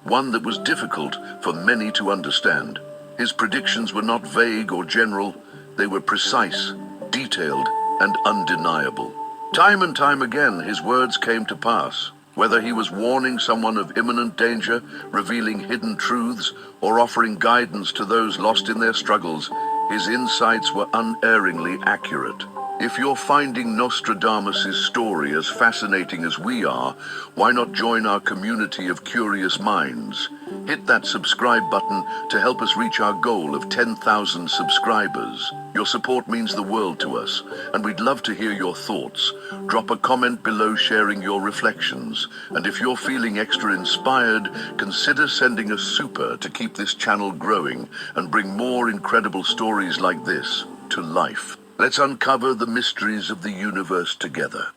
one that was difficult for many to understand. His predictions were not vague or general, they were precise, detailed, and undeniable. Time and time again, his words came to pass. Whether he was warning someone of imminent danger, revealing hidden truths, or offering guidance to those lost in their struggles, his insights were unerringly accurate. If you're finding Nostradamus' story as fascinating as we are, why not join our community of curious minds? Hit that subscribe button to help us reach our goal of 10,000 subscribers. Your support means the world to us, and we'd love to hear your thoughts. Drop a comment below sharing your reflections, and if you're feeling extra inspired, consider sending a super to keep this channel growing and bring more incredible stories like this to life. Let's uncover the mysteries of the universe together.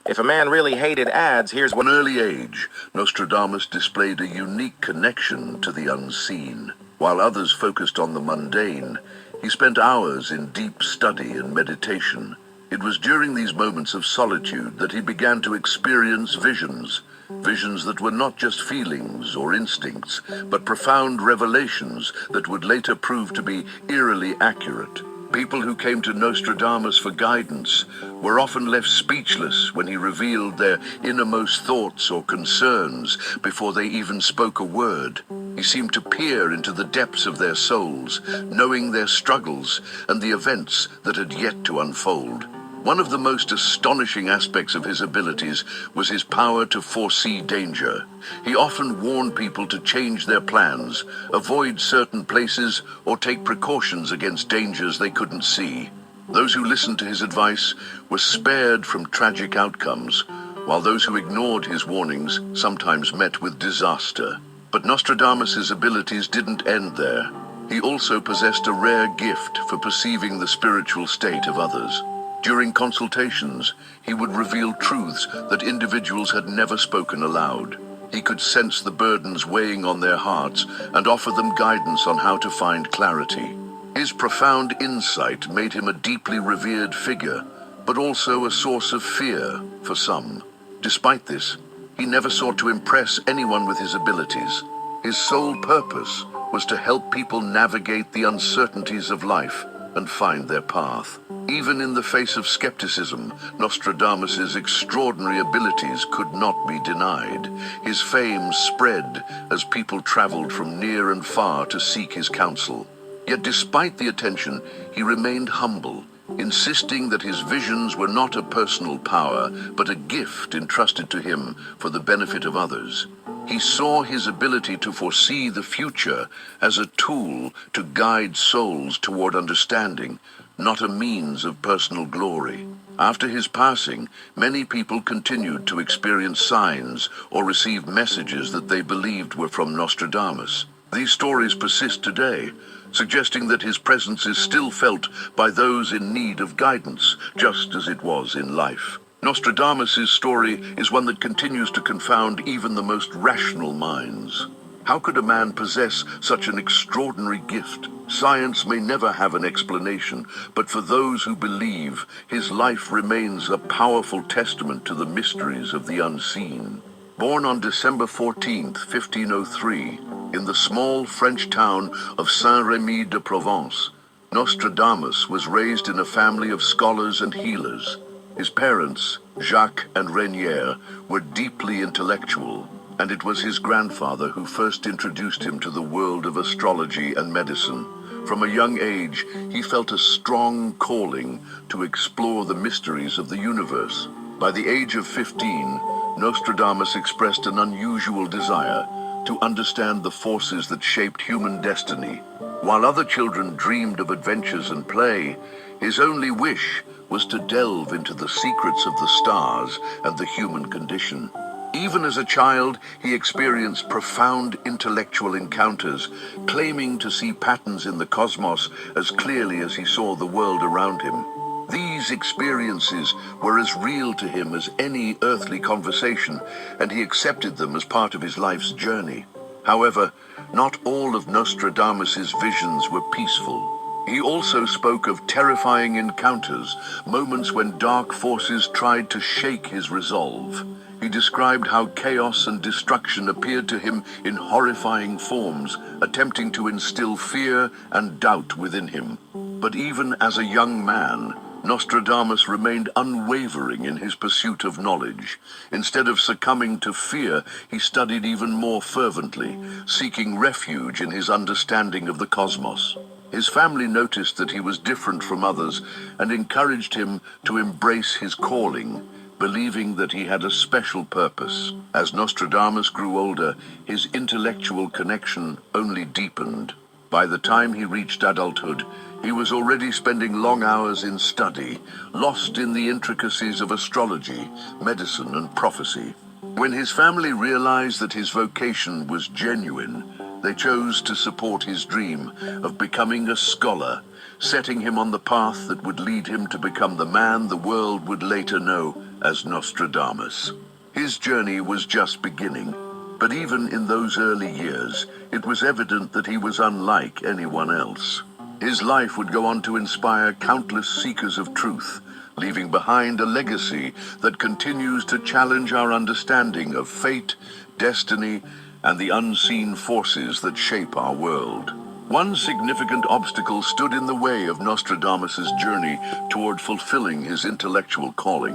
If a man really hated ads, here's From an early age, Nostradamus displayed a unique connection to the unseen. While others focused on the mundane, he spent hours in deep study and meditation. It was during these moments of solitude that he began to experience visions that were not just feelings or instincts, but profound revelations that would later prove to be eerily accurate. People who came to Nostradamus for guidance were often left speechless when he revealed their innermost thoughts or concerns before they even spoke a word. He seemed to peer into the depths of their souls, knowing their struggles and the events that had yet to unfold. One of the most astonishing aspects of his abilities was his power to foresee danger. He often warned people to change their plans, avoid certain places, or take precautions against dangers they couldn't see. Those who listened to his advice were spared from tragic outcomes, while those who ignored his warnings sometimes met with disaster. But Nostradamus' abilities didn't end there. He also possessed a rare gift for perceiving the spiritual state of others. During consultations, he would reveal truths that individuals had never spoken aloud. He could sense the burdens weighing on their hearts and offer them guidance on how to find clarity. His profound insight made him a deeply revered figure, but also a source of fear for some. Despite this, he never sought to impress anyone with his abilities. His sole purpose was to help people navigate the uncertainties of life and find their path. Even in the face of skepticism, Nostradamus' extraordinary abilities could not be denied. His fame spread as people traveled from near and far to seek his counsel. Yet despite the attention, he remained humble, insisting that his visions were not a personal power, but a gift entrusted to him for the benefit of others. He saw his ability to foresee the future as a tool to guide souls toward understanding, not a means of personal glory. After his passing, many people continued to experience signs or receive messages that they believed were from Nostradamus. These stories persist today, suggesting that his presence is still felt by those in need of guidance, just as it was in life. Nostradamus' story is one that continues to confound even the most rational minds. How could a man possess such an extraordinary gift? Science may never have an explanation, but for those who believe, his life remains a powerful testament to the mysteries of the unseen. Born on December 14th, 1503, in the small French town of Saint-Rémy de Provence, Nostradamus was raised in a family of scholars and healers. His parents, Jacques and Renière, were deeply intellectual, and it was his grandfather who first introduced him to the world of astrology and medicine. From a young age, he felt a strong calling to explore the mysteries of the universe. By the age of 15, Nostradamus expressed an unusual desire to understand the forces that shaped human destiny. While other children dreamed of adventures and play, his only wish was to delve into the secrets of the stars and the human condition. Even as a child, he experienced profound intellectual encounters, claiming to see patterns in the cosmos as clearly as he saw the world around him. These experiences were as real to him as any earthly conversation, and he accepted them as part of his life's journey. However, not all of Nostradamus' visions were peaceful. He also spoke of terrifying encounters, moments when dark forces tried to shake his resolve. He described how chaos and destruction appeared to him in horrifying forms, attempting to instill fear and doubt within him. But even as a young man, Nostradamus remained unwavering in his pursuit of knowledge. Instead of succumbing to fear, he studied even more fervently, seeking refuge in his understanding of the cosmos. His family noticed that he was different from others and encouraged him to embrace his calling, believing that he had a special purpose. As Nostradamus grew older, his intellectual connection only deepened. By the time he reached adulthood, he was already spending long hours in study, lost in the intricacies of astrology, medicine, and prophecy. When his family realized that his vocation was genuine, they chose to support his dream of becoming a scholar, setting him on the path that would lead him to become the man the world would later know as Nostradamus. His journey was just beginning, but even in those early years, it was evident that he was unlike anyone else. His life would go on to inspire countless seekers of truth, leaving behind a legacy that continues to challenge our understanding of fate, destiny, and the unseen forces that shape our world. One significant obstacle stood in the way of Nostradamus' journey toward fulfilling his intellectual calling.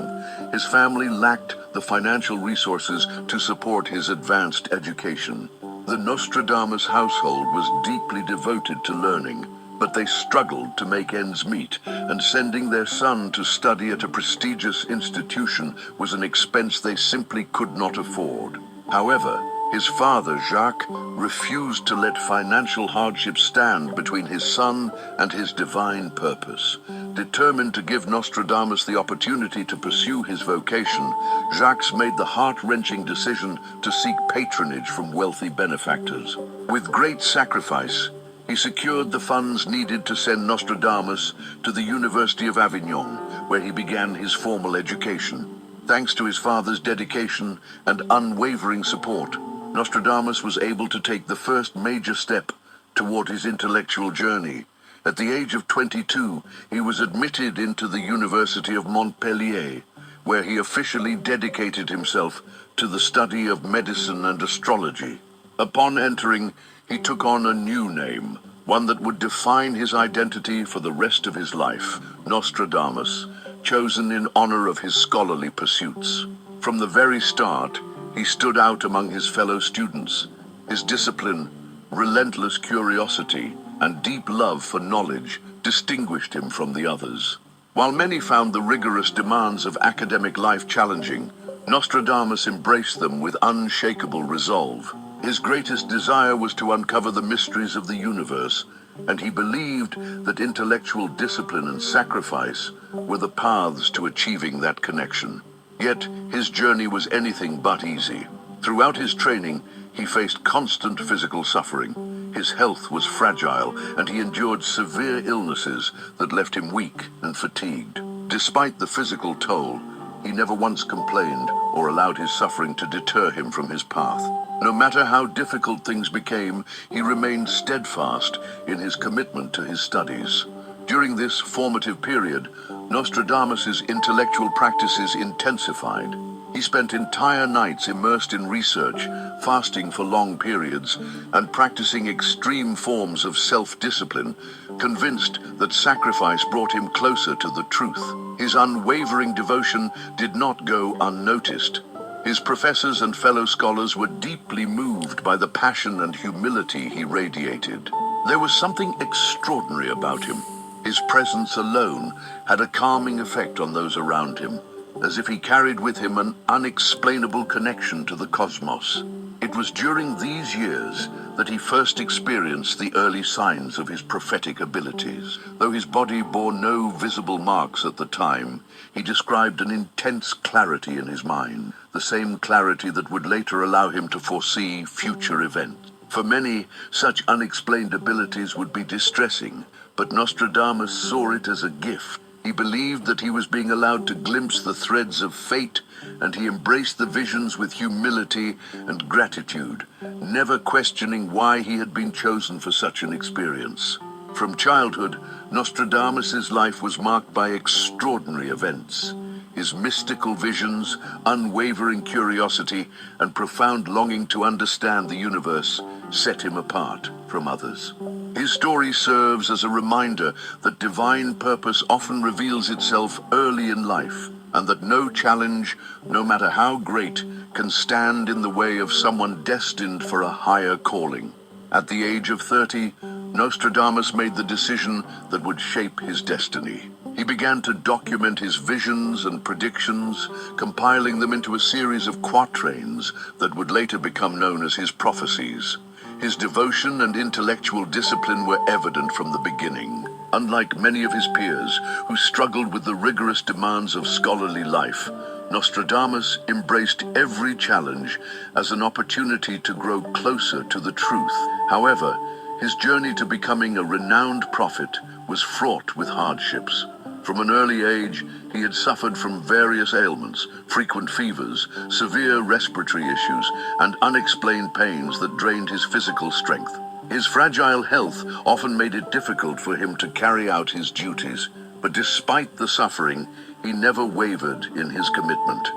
His family lacked the financial resources to support his advanced education. The Nostradamus household was deeply devoted to learning, but they struggled to make ends meet, and sending their son to study at a prestigious institution was an expense they simply could not afford. However, his father, Jacques, refused to let financial hardship stand between his son and his divine purpose. Determined to give Nostradamus the opportunity to pursue his vocation, Jacques made the heart-wrenching decision to seek patronage from wealthy benefactors. With great sacrifice, he secured the funds needed to send Nostradamus to the University of Avignon, where he began his formal education. Thanks to his father's dedication and unwavering support, Nostradamus was able to take the first major step toward his intellectual journey. At the age of 22, he was admitted into the University of Montpellier, where he officially dedicated himself to the study of medicine and astrology. Upon entering, he took on a new name, one that would define his identity for the rest of his life, Nostradamus, chosen in honor of his scholarly pursuits. From the very start, he stood out among his fellow students. His discipline, relentless curiosity, and deep love for knowledge distinguished him from the others. While many found the rigorous demands of academic life challenging, Nostradamus embraced them with unshakable resolve. His greatest desire was to uncover the mysteries of the universe, and he believed that intellectual discipline and sacrifice were the paths to achieving that connection. Yet, his journey was anything but easy. Throughout his training, he faced constant physical suffering. His health was fragile, and he endured severe illnesses that left him weak and fatigued. Despite the physical toll, he never once complained or allowed his suffering to deter him from his path. No matter how difficult things became, he remained steadfast in his commitment to his studies. During this formative period, Nostradamus' intellectual practices intensified. He spent entire nights immersed in research, fasting for long periods, and practicing extreme forms of self-discipline, convinced that sacrifice brought him closer to the truth. His unwavering devotion did not go unnoticed. His professors and fellow scholars were deeply moved by the passion and humility he radiated. There was something extraordinary about him. His presence alone had a calming effect on those around him, as if he carried with him an unexplainable connection to the cosmos. It was during these years that he first experienced the early signs of his prophetic abilities. Though his body bore no visible marks at the time, he described an intense clarity in his mind, the same clarity that would later allow him to foresee future events. For many, such unexplained abilities would be distressing, but Nostradamus saw it as a gift. He believed that he was being allowed to glimpse the threads of fate, and he embraced the visions with humility and gratitude, never questioning why he had been chosen for such an experience. From childhood, Nostradamus' life was marked by extraordinary events. His mystical visions, unwavering curiosity, and profound longing to understand the universe set him apart from others. His story serves as a reminder that divine purpose often reveals itself early in life, and that no challenge, no matter how great, can stand in the way of someone destined for a higher calling. At the age of 30, Nostradamus made the decision that would shape his destiny. He began to document his visions and predictions, compiling them into a series of quatrains that would later become known as his prophecies. His devotion and intellectual discipline were evident from the beginning. Unlike many of his peers, who struggled with the rigorous demands of scholarly life, Nostradamus embraced every challenge as an opportunity to grow closer to the truth. However, his journey to becoming a renowned prophet was fraught with hardships. From an early age, he had suffered from various ailments, frequent fevers, severe respiratory issues, and unexplained pains that drained his physical strength. His fragile health often made it difficult for him to carry out his duties, but despite the suffering, he never wavered in his commitment.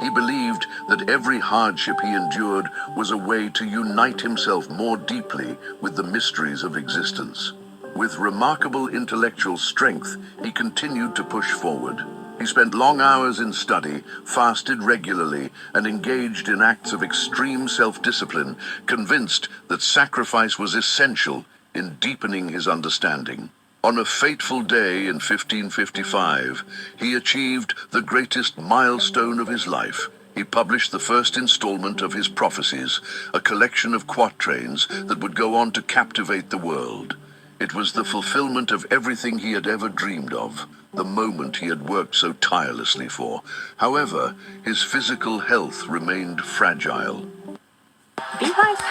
He believed that every hardship he endured was a way to unite himself more deeply with the mysteries of existence. With remarkable intellectual strength, he continued to push forward. He spent long hours in study, fasted regularly, and engaged in acts of extreme self-discipline, convinced that sacrifice was essential in deepening his understanding. On a fateful day in 1555, he achieved the greatest milestone of his life. He published the first installment of his prophecies, a collection of quatrains that would go on to captivate the world. It was the fulfillment of everything he had ever dreamed of, the moment he had worked so tirelessly for. However, his physical health remained fragile.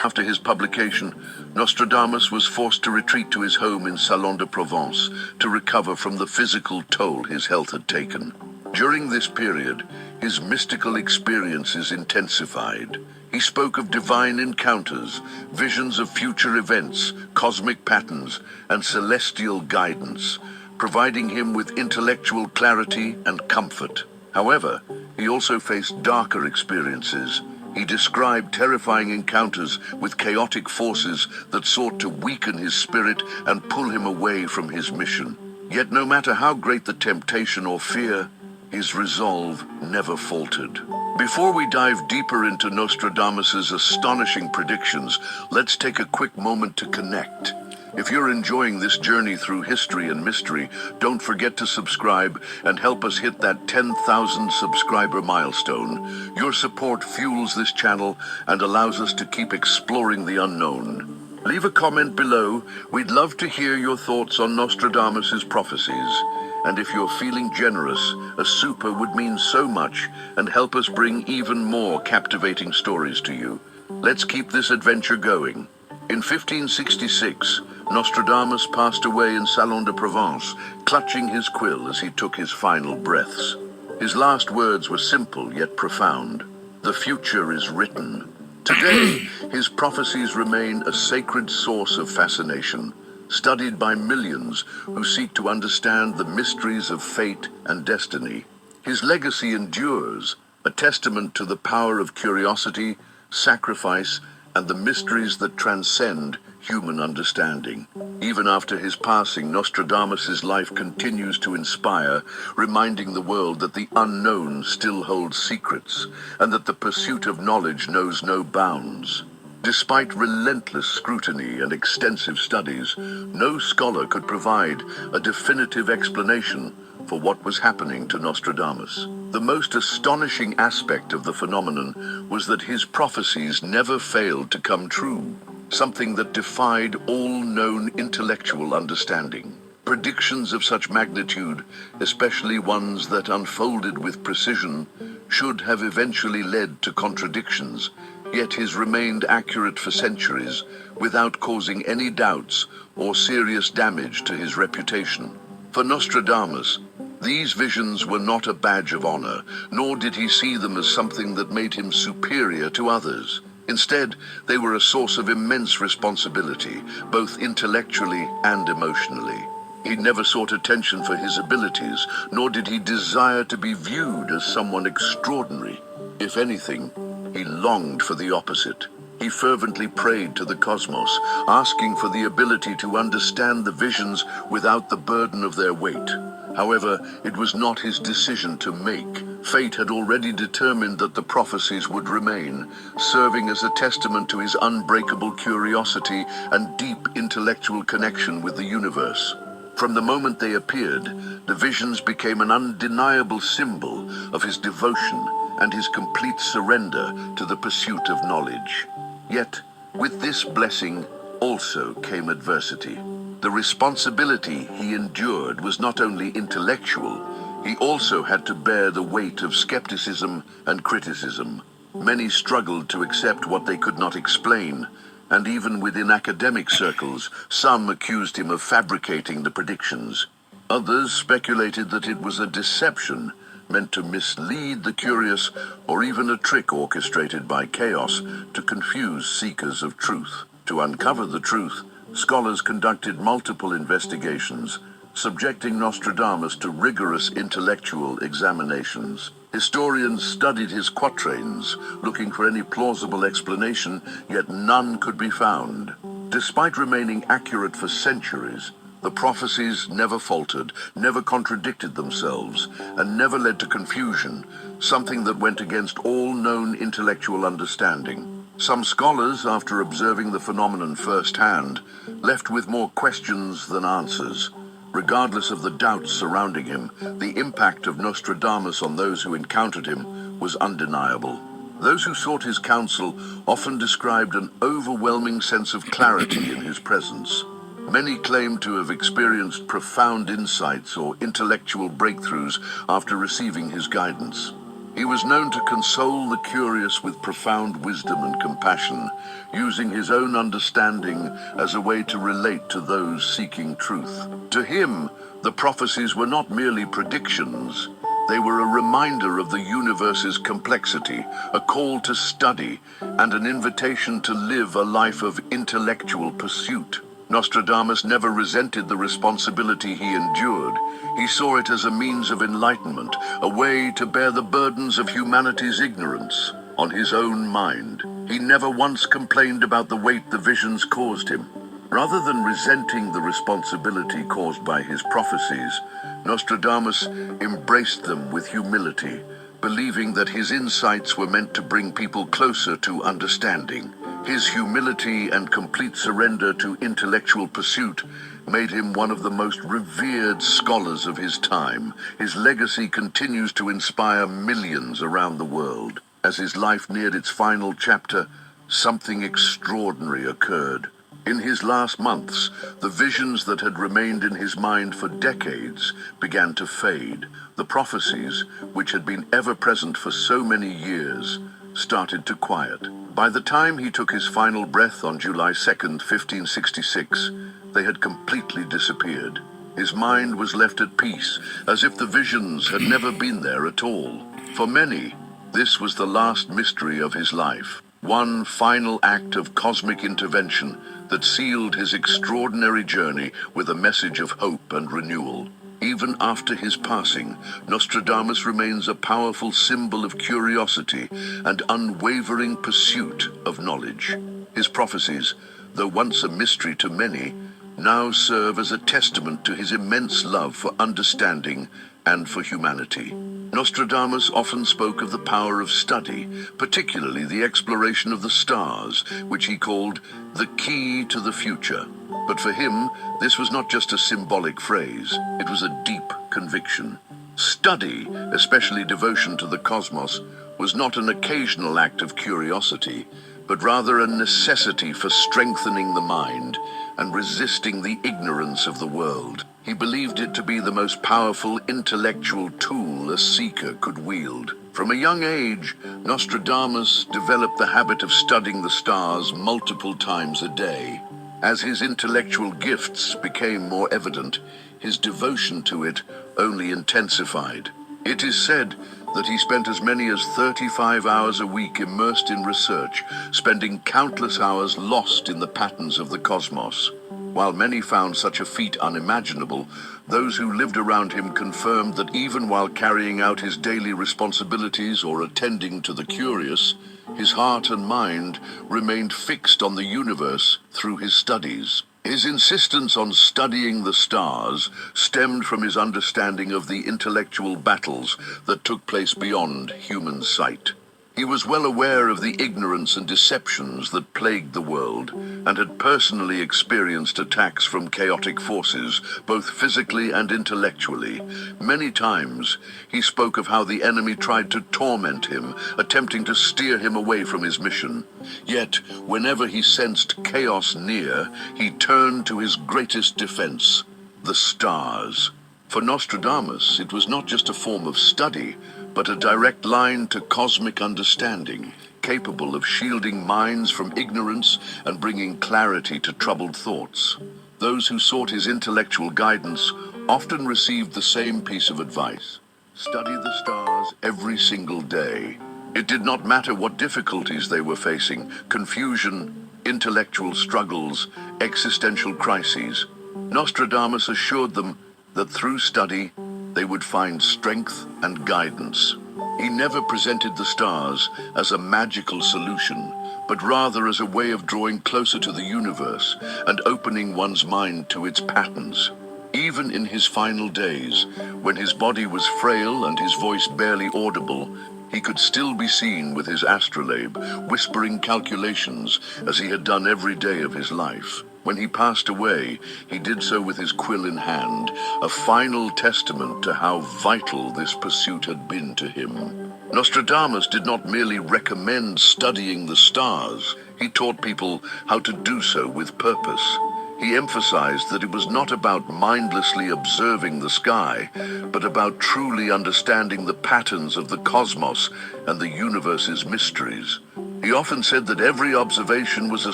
After his publication, Nostradamus was forced to retreat to his home in Salon de Provence to recover from the physical toll his health had taken. During this period, his mystical experiences intensified. He spoke of divine encounters, visions of future events, cosmic patterns, and celestial guidance, providing him with intellectual clarity and comfort. However, he also faced darker experiences. He described terrifying encounters with chaotic forces that sought to weaken his spirit and pull him away from his mission. Yet no matter how great the temptation or fear, his resolve never faltered. Before we dive deeper into Nostradamus's astonishing predictions, let's take a quick moment to connect. If you're enjoying this journey through history and mystery, don't forget to subscribe and help us hit that 10,000 subscriber milestone. Your support fuels this channel and allows us to keep exploring the unknown. Leave a comment below. We'd love to hear your thoughts on Nostradamus's prophecies. And if you're feeling generous, a super would mean so much and help us bring even more captivating stories to you. Let's keep this adventure going. In 1566, Nostradamus passed away in Salon de Provence, clutching his quill as he took his final breaths. His last words were simple yet profound. The future is written. Today, his prophecies remain a sacred source of fascination, studied by millions who seek to understand the mysteries of fate and destiny. His legacy endures, a testament to the power of curiosity, sacrifice, and the mysteries that transcend human understanding. Even after his passing, Nostradamus' life continues to inspire, reminding the world that the unknown still holds secrets, and that the pursuit of knowledge knows no bounds. Despite relentless scrutiny and extensive studies, no scholar could provide a definitive explanation for what was happening to Nostradamus. The most astonishing aspect of the phenomenon was that his prophecies never failed to come true, something that defied all known intellectual understanding. Predictions of such magnitude, especially ones that unfolded with precision, should have eventually led to contradictions, yet his remained accurate for centuries without causing any doubts or serious damage to his reputation. For Nostradamus, these visions were not a badge of honor, nor did he see them as something that made him superior to others. Instead, they were a source of immense responsibility, both intellectually and emotionally. He never sought attention for his abilities, nor did he desire to be viewed as someone extraordinary. If anything, he longed for the opposite. He fervently prayed to the cosmos, asking for the ability to understand the visions without the burden of their weight. However, it was not his decision to make. Fate had already determined that the prophecies would remain, serving as a testament to his unbreakable curiosity and deep intellectual connection with the universe. From the moment they appeared, the visions became an undeniable symbol of his devotion and his complete surrender to the pursuit of knowledge. Yet, with this blessing also came adversity. The responsibility he endured was not only intellectual, he also had to bear the weight of skepticism and criticism. Many struggled to accept what they could not explain, and even within academic circles, some accused him of fabricating the predictions. Others speculated that it was a deception meant to mislead the curious, or even a trick orchestrated by chaos to confuse seekers of truth. To uncover the truth, scholars conducted multiple investigations, subjecting Nostradamus to rigorous intellectual examinations. Historians studied his quatrains, looking for any plausible explanation, yet none could be found. Despite remaining accurate for centuries, the prophecies never faltered, never contradicted themselves, and never led to confusion, something that went against all known intellectual understanding. Some scholars, after observing the phenomenon firsthand, left with more questions than answers. Regardless of the doubts surrounding him, the impact of Nostradamus on those who encountered him was undeniable. Those who sought his counsel often described an overwhelming sense of clarity in his presence. Many claimed to have experienced profound insights or intellectual breakthroughs after receiving his guidance. He was known to console the curious with profound wisdom and compassion, using his own understanding as a way to relate to those seeking truth. To him, the prophecies were not merely predictions. They were a reminder of the universe's complexity, a call to study, and an invitation to live a life of intellectual pursuit. Nostradamus never resented the responsibility he endured. He saw it as a means of enlightenment, a way to bear the burdens of humanity's ignorance on his own mind. He never once complained about the weight the visions caused him. Rather than resenting the responsibility caused by his prophecies, Nostradamus embraced them with humility, believing that his insights were meant to bring people closer to understanding. His humility and complete surrender to intellectual pursuit made him one of the most revered scholars of his time. His legacy continues to inspire millions around the world. As his life neared its final chapter, something extraordinary occurred. In his last months, the visions that had remained in his mind for decades began to fade. The prophecies, which had been ever present for so many years, started to quiet. By the time he took his final breath on July 2nd, 1566, they had completely disappeared. His mind was left at peace, as if the visions had never been there at all. For many, this was the last mystery of his life, one final act of cosmic intervention that sealed his extraordinary journey with a message of hope and renewal. Even after his passing, Nostradamus remains a powerful symbol of curiosity and unwavering pursuit of knowledge. His prophecies, though once a mystery to many, now serve as a testament to his immense love for understanding and for humanity. Nostradamus often spoke of the power of study, particularly the exploration of the stars, which he called the key to the future. But for him, this was not just a symbolic phrase, it was a deep conviction. Study, especially devotion to the cosmos, was not an occasional act of curiosity, but rather a necessity for strengthening the mind and resisting the ignorance of the world. He believed it to be the most powerful intellectual tool a seeker could wield. From a young age, Nostradamus developed the habit of studying the stars multiple times a day. As his intellectual gifts became more evident, his devotion to it only intensified. It is said that he spent as many as 35 hours a week immersed in research, spending countless hours lost in the patterns of the cosmos. While many found such a feat unimaginable, those who lived around him confirmed that even while carrying out his daily responsibilities or attending to the curious, his heart and mind remained fixed on the universe through his studies. His insistence on studying the stars stemmed from his understanding of the intellectual battles that took place beyond human sight. He was well aware of the ignorance and deceptions that plagued the world, and had personally experienced attacks from chaotic forces, both physically and intellectually. Many times, he spoke of how the enemy tried to torment him, attempting to steer him away from his mission. Yet, whenever he sensed chaos near, he turned to his greatest defense, the stars. For Nostradamus, it was not just a form of study, but a direct line to cosmic understanding, capable of shielding minds from ignorance and bringing clarity to troubled thoughts. Those who sought his intellectual guidance often received the same piece of advice: study the stars every single day. It did not matter what difficulties they were facing: confusion, intellectual struggles, existential crises. Nostradamus assured them that through study, they would find strength and guidance. He never presented the stars as a magical solution, but rather as a way of drawing closer to the universe and opening one's mind to its patterns. Even in his final days, when his body was frail and his voice barely audible, he could still be seen with his astrolabe, whispering calculations as he had done every day of his life. When he passed away, he did so with his quill in hand, a final testament to how vital this pursuit had been to him. Nostradamus did not merely recommend studying the stars, he taught people how to do so with purpose. He emphasized that it was not about mindlessly observing the sky, but about truly understanding the patterns of the cosmos and the universe's mysteries. He often said that every observation was a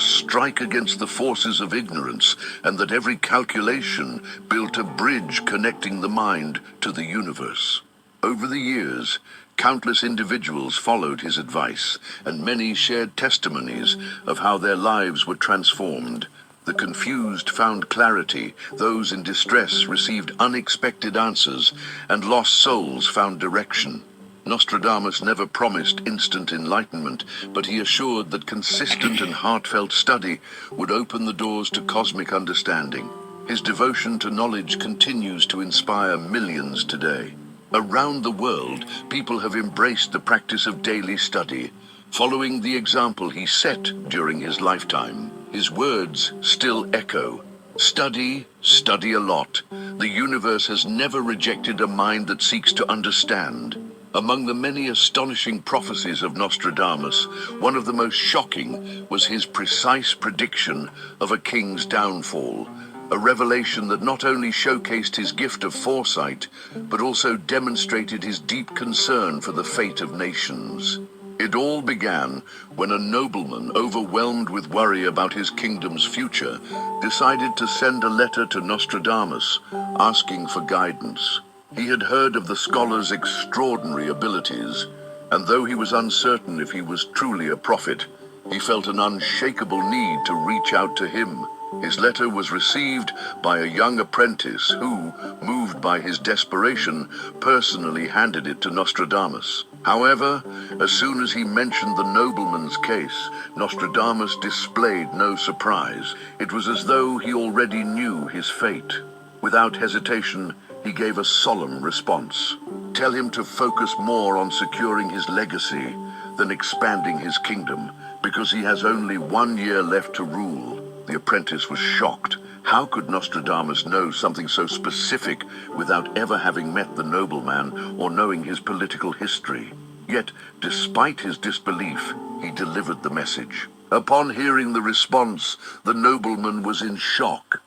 strike against the forces of ignorance, and that every calculation built a bridge connecting the mind to the universe. Over the years, countless individuals followed his advice, and many shared testimonies of how their lives were transformed. The confused found clarity, those in distress received unexpected answers, and lost souls found direction. Nostradamus never promised instant enlightenment, but he assured that consistent and heartfelt study would open the doors to cosmic understanding. His devotion to knowledge continues to inspire millions today. Around the world, people have embraced the practice of daily study, following the example he set during his lifetime. His words still echo: study, study a lot. The universe has never rejected a mind that seeks to understand. Among the many astonishing prophecies of Nostradamus, one of the most shocking was his precise prediction of a king's downfall, a revelation that not only showcased his gift of foresight, but also demonstrated his deep concern for the fate of nations. It all began when a nobleman, overwhelmed with worry about his kingdom's future, decided to send a letter to Nostradamus asking for guidance. He had heard of the scholar's extraordinary abilities, and though he was uncertain if he was truly a prophet, he felt an unshakable need to reach out to him. His letter was received by a young apprentice who, moved by his desperation, personally handed it to Nostradamus. However, as soon as he mentioned the nobleman's case, Nostradamus displayed no surprise. It was as though he already knew his fate. Without hesitation, he gave a solemn response. Tell him to focus more on securing his legacy than expanding his kingdom, because he has only 1 year left to rule. The apprentice was shocked. How could Nostradamus know something so specific without ever having met the nobleman or knowing his political history? Yet, despite his disbelief, he delivered the message. Upon hearing the response, the nobleman was in shock.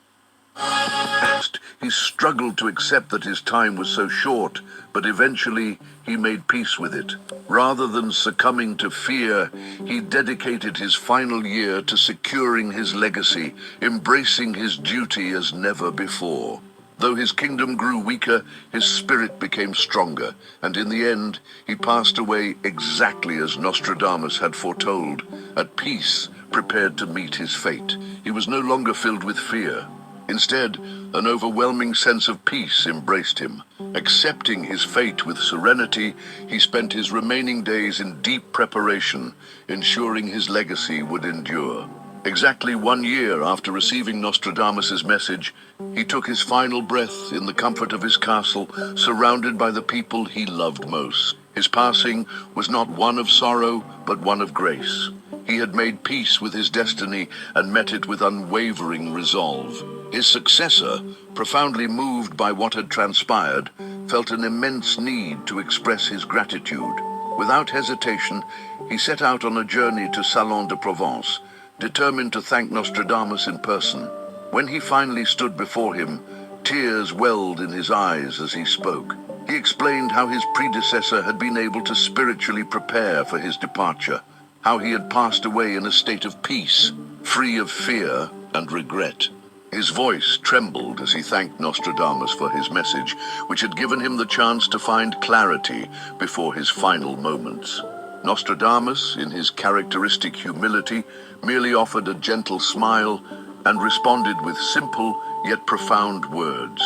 First, he struggled to accept that his time was so short, but eventually he made peace with it. Rather than succumbing to fear, he dedicated his final year to securing his legacy, embracing his duty as never before. Though his kingdom grew weaker, his spirit became stronger, and in the end, he passed away exactly as Nostradamus had foretold, at peace, prepared to meet his fate. He was no longer filled with fear, Instead, an overwhelming sense of peace embraced him. Accepting his fate with serenity, he spent his remaining days in deep preparation, ensuring his legacy would endure. Exactly 1 year after receiving Nostradamus' message, he took his final breath in the comfort of his castle, surrounded by the people he loved most. His passing was not one of sorrow, but one of grace. He had made peace with his destiny and met it with unwavering resolve. His successor, profoundly moved by what had transpired, felt an immense need to express his gratitude. Without hesitation, he set out on a journey to Salon de Provence, determined to thank Nostradamus in person. When he finally stood before him, tears welled in his eyes as he spoke. He explained how his predecessor had been able to spiritually prepare for his departure, how he had passed away in a state of peace, free of fear and regret. His voice trembled as he thanked Nostradamus for his message, which had given him the chance to find clarity before his final moments. Nostradamus, in his characteristic humility, merely offered a gentle smile and responded with simple yet profound words.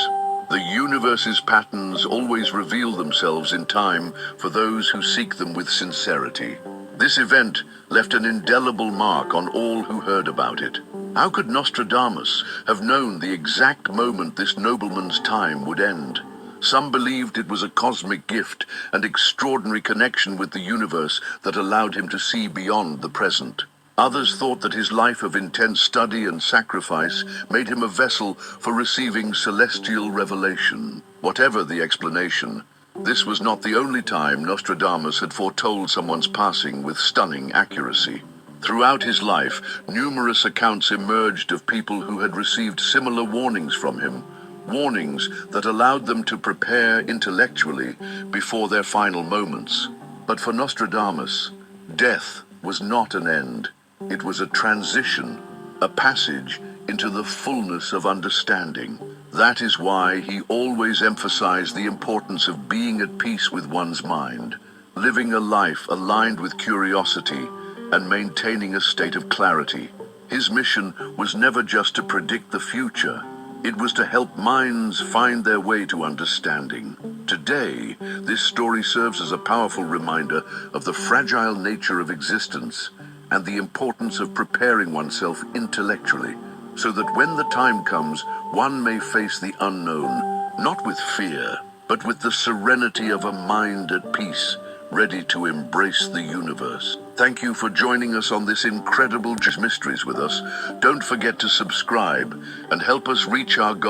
The universe's patterns always reveal themselves in time for those who seek them with sincerity. This event left an indelible mark on all who heard about it. How could Nostradamus have known the exact moment this nobleman's time would end? Some believed it was a cosmic gift and extraordinary connection with the universe that allowed him to see beyond the present. Others thought that his life of intense study and sacrifice made him a vessel for receiving celestial revelation. Whatever the explanation, this was not the only time Nostradamus had foretold someone's passing with stunning accuracy. Throughout his life, numerous accounts emerged of people who had received similar warnings from him, warnings that allowed them to prepare intellectually before their final moments. But for Nostradamus, death was not an end. It was a transition, a passage into the fullness of understanding. That is why he always emphasized the importance of being at peace with one's mind, living a life aligned with curiosity, and maintaining a state of clarity. His mission was never just to predict the future. It was to help minds find their way to understanding. Today, this story serves as a powerful reminder of the fragile nature of existence and the importance of preparing oneself intellectually, so that when the time comes, one may face the unknown, not with fear, but with the serenity of a mind at peace, ready to embrace the universe. Thank you for joining us on this incredible mysteries with us. Don't forget to subscribe and help us reach our goal.